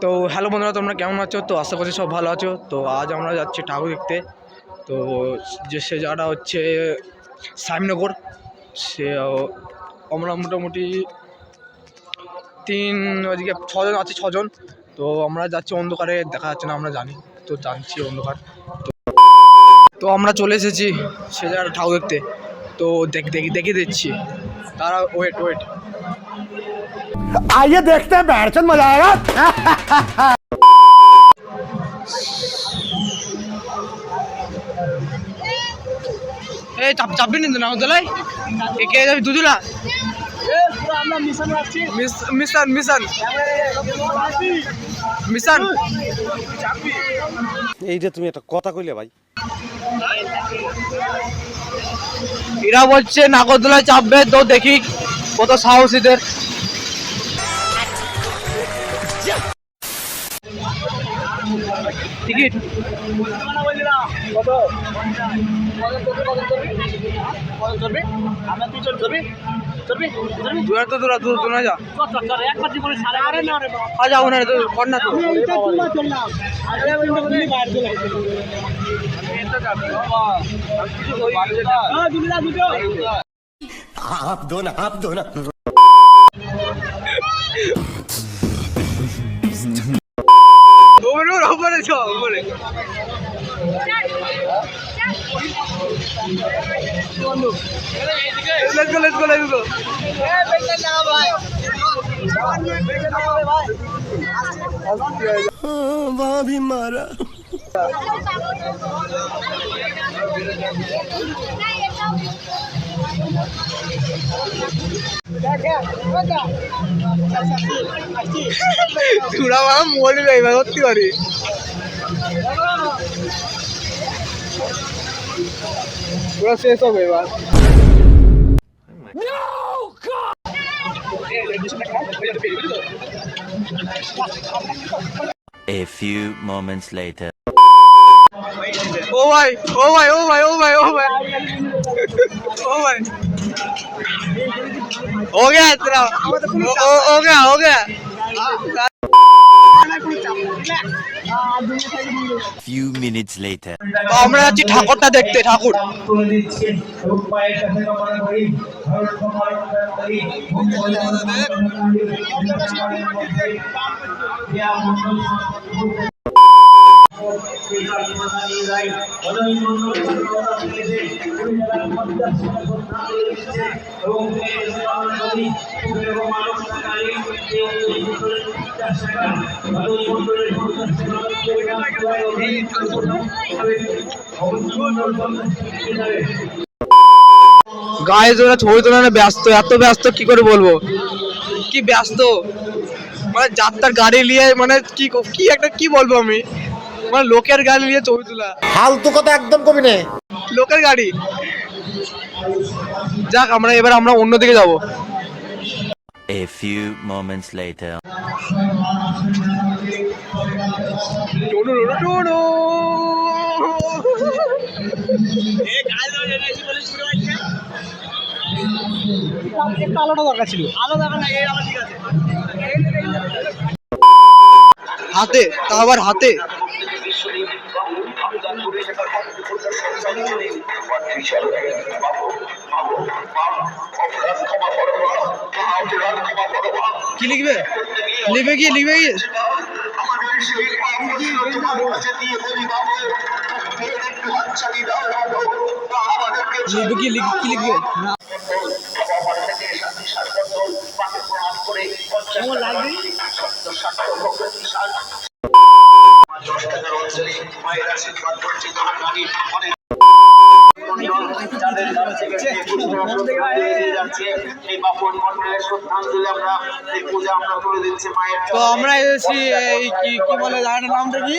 তো হ্যালো বন্ধুরা, তোমরা কেমন আছো? তো আশা করছি সব ভালো আছো। তো আজ আমরা যাচ্ছি ঠাকুর দেখতে। তো সে জায়গাটা হচ্ছে সাহেবনগর। সে আমরা মোটামুটি ওইদিকে ছজন আছি, ছজন। তো আমরা যাচ্ছি, অন্ধকারে দেখা যাচ্ছে না, আমরা জানি, তো জানছি অন্ধকার। তো আমরা চলে এসেছি সে জায়গাটা ঠাকুর দেখতে। তো দেখে দিচ্ছি, তারা ওয়েট। आइए देखते हैं बैठचंद मजा आएगा। এই চাপবি নিতে না হোটেলায় কে যাবি? দুজনা মিশন এই যে তুমি একটা কথা কইলে ভাই, এরা বলছে নাগরদোলায় চাপবে। তো দেখি কত সাহসীদের। টিকিট কত? आप दो ना। Let's go. वहाँ भी मारा। চূড়া মারা মরে যাই ভাই, সত্যি পারি পুরো শেষ হবে এবার। A few moments later. ओ भाई हो गया तेरा, हो गया Few minutes later. আমরা যাচ্ছি ঠাকুরটা দেখতে। ঠাকুর গায়ে ওরা ছবি তোলানো ব্যস্ত, এত ব্যস্ত কি করে বলবো, কি ব্যস্ত মানে যাত্রার গাড়ি নিয়ে, মানে কি একটা কি বলবো আমি, মানে লোকের গাড়ি নিয়ে ছবি তোলা। ফালতু কথা একদম কবি নে। লোকের গাড়ি। যাক, আমরা অন্যদিকে যাবো। A few moments later. আলোটা দরকার ছিল, আলো দরকার নাই, ঠিক আছে। হাতে, তা আবার হাতে। কি লিখবে? লিখবে কি লিখবে লিখবে না। কেমন লাগবে? তো আমরা এসেছি এই কি বলে জায়গাটার নামটা কি?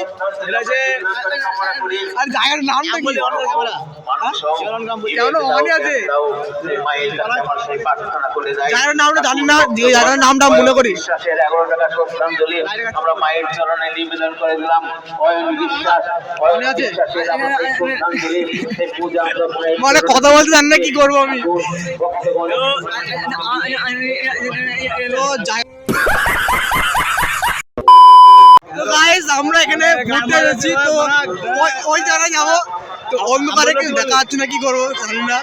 আর জায়গাটার নামটা কি? কেমন মনে আছে? জায়গাটার নামটা জানি না, জায়গাটার নামটা মনে করি। 11 টাকা শ্রদ্ধাঞ্জলি আমরা মায়ের চরণে নিবেদন করে দিলাম। মনে আছে? মানে কথা বলতে জানি না, কি করবো আমি। আমরা এখানে ঘুরতে এসেছি, তো ওই জায়গায় যাবো। তো অন্ধকারে কেউ দেখা যাচ্ছে না, কি করবো জানি না।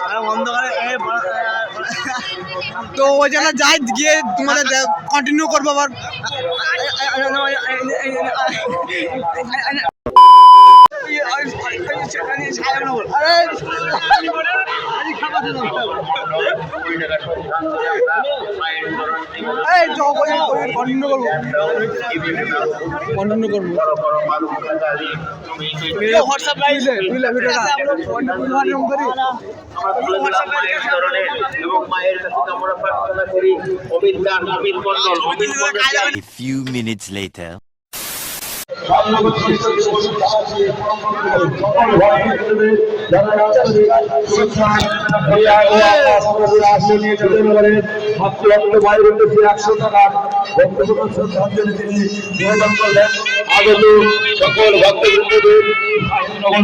তো ওই জায়গায় যাই, গিয়ে তোমাদের কন্টিনিউ করবো আবার। হোয়াটসঅ্যাপ লাইভ এবং মায়ের কাছে আমরা প্রার্থনা করি অবিদ্যার নবীন মণ্ডল A few minutes later. সকল ভক্তবৃন্দদের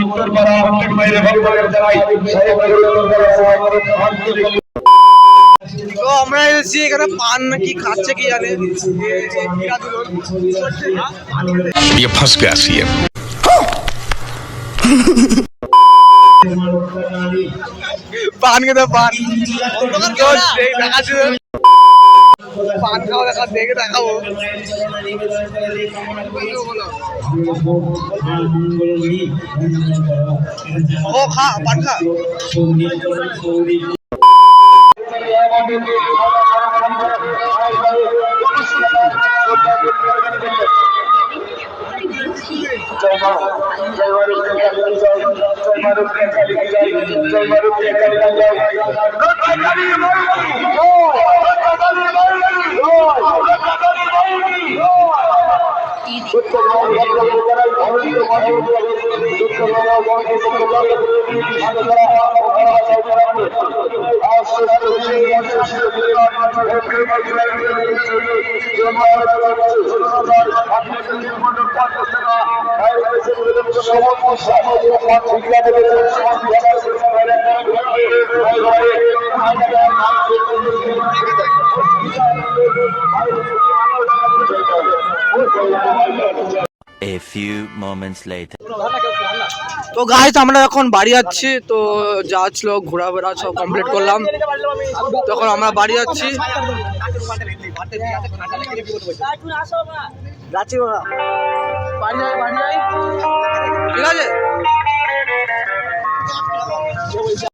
উত্তরপাড়া প্রত্যেক মায়ের ভগবানের জানাই তো আমরা এসেছি এখানে, পান নাকি খাচ্ছে কি জানে। ये फंस गया सीएम পান খেতে পান দেখাচ্ছে, পান খাওয়া দেখা দেখে দেখাবো। ও খা, পান খা। A few moments later. তো গাইস আমরা এখন বাড়ি যাচ্ছি, তো যা ছিল ঘোরাফেরা সব কমপ্লিট করলাম, তখন আমরা বাড়ি যাচ্ছি। ঠিক আছে।